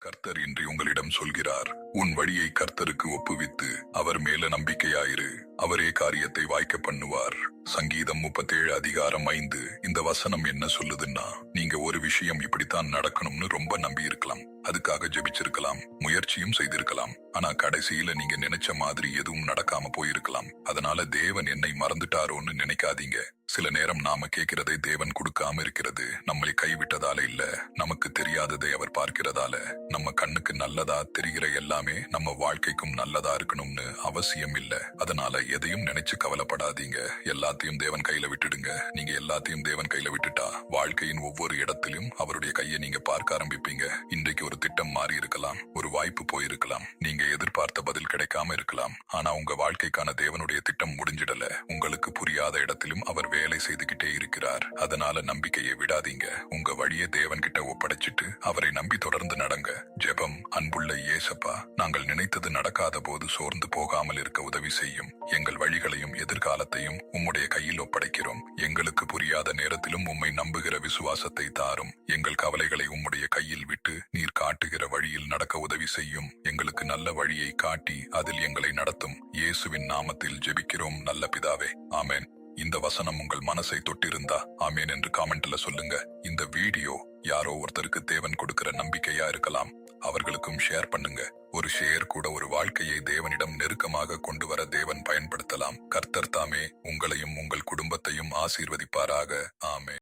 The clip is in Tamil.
கர்த்தர் இன்று உங்களிடம் சொல்கிறார், உன் வழியை கர்த்தருக்கு ஒப்புவித்து அவர் மேல நம்பிக்கையாயிரு, அவரே காரியத்தை வாய்க்க பண்ணுவார். சங்கீதம் 37:5 இந்த வசனம் என்ன சொல்லுதுன்னா, நீங்க ஒரு விஷயம் இப்படித்தான் நடக்கணும்னு ரொம்ப நம்பி இருக்கலாம், அதுக்காக ஜெபிச்சிருக்கலாம், முயற்சியும் செய்திருக்கலாம். ஆனா கடைசியில நீங்க நினைச்ச மாதிரி எதுவும் நடக்காம போயிருக்கலாம். அதனால தேவன் என்னை மறந்துட்டாரோன்னு நினைக்காதீங்க. சில நேரம் நாம கேட்கிறதை தேவன் கொடுக்காம இருக்கிறது நம்மளை கைவிட்டதால இல்ல, நமக்கு தெரியாததை அவர் பார்க்கிறதால. நம்ம கண்ணுக்கு நல்லதா தெரிகிற எல்லாமே நம்ம வாழ்க்கைக்கும் நல்லதா இருக்கணும்னு அவசியம் இல்ல. அதனால எதையும் நினைச்சு கவலைப்படாதீங்க. எல்லாத்தையும் தேவன் கையில விட்டுடுங்க. நீங்க எல்லாத்தையும் தேவன் கையில விட்டுட்டா வாழ்க்கையின் ஒவ்வொரு இடத்திலும் அவருடைய கையை நீங்க பார்க்க ஆரம்பிப்பீங்க. இன்றைக்கு ஒரு திட்டம் மாறி இருக்கலாம், ஒரு வாய்ப்பு போயிருக்கலாம், நீங்க எதிர்பார்த்த பதில் கிடைக்காம இருக்கலாம். ஆனா உங்க வாழ்க்கைக்கான தேவனுடைய திட்டம் முடிஞ்சிடல. உங்களுக்கு புரியாத இடத்திலும் அவர் வேலை செய்துகிட்டே இருக்கிறார். அதனால நம்பிக்கையை விடாதீங்க. உங்க வழியை தேவன் கிட்ட ஒப்படைச்சிட்டு அவரை நம்பி தொடர்ந்து நடங்க. ஜெபம். அன்புள்ள இயேசப்பா, நாங்கள் நினைத்தது நடக்காத போது சோர்ந்து போகாமல் இருக்க உதவி செய்யும். எங்கள் வழிகளையும் எதிர்காலத்தையும் உம்முடைய கையில் ஒப்படைக்கிறோம். எங்களுக்கு புரியாத நேரத்திலும் உம்மை நம்புகிற விசுவாசத்தை தாரும். எங்கள் கவலைகளை உம்முடைய கையில் விட்டு நீர் காட்டுகிற வழியில் நடக்க உதவி செய்யும். எங்களுக்கு நல்ல வழியை காட்டி அதில் எங்களை நடத்தும். இயேசுவின் நாமத்தில் ஜெபிக்கிறோம் நல்ல பிதாவே, ஆமென். இந்த வசனம் உங்கள் மனசை தொட்டிருந்தா ஆமேன் என்று காமெண்ட்ல சொல்லுங்க. இந்த வீடியோ யாரோ ஒருத்தருக்கு தேவன் கொடுக்கிற நம்பிக்கையா இருக்கலாம், அவர்களுக்கும் ஷேர் பண்ணுங்க. ஒரு ஷேர் கூட ஒரு வாழ்க்கையை தேவனிடம் நெருக்கமாக கொண்டு வர தேவன் பயன்படுத்தலாம். கர்த்தர் தாமே உங்களையும் உங்கள் குடும்பத்தையும் ஆசீர்வதிப்பாராக. ஆமென்.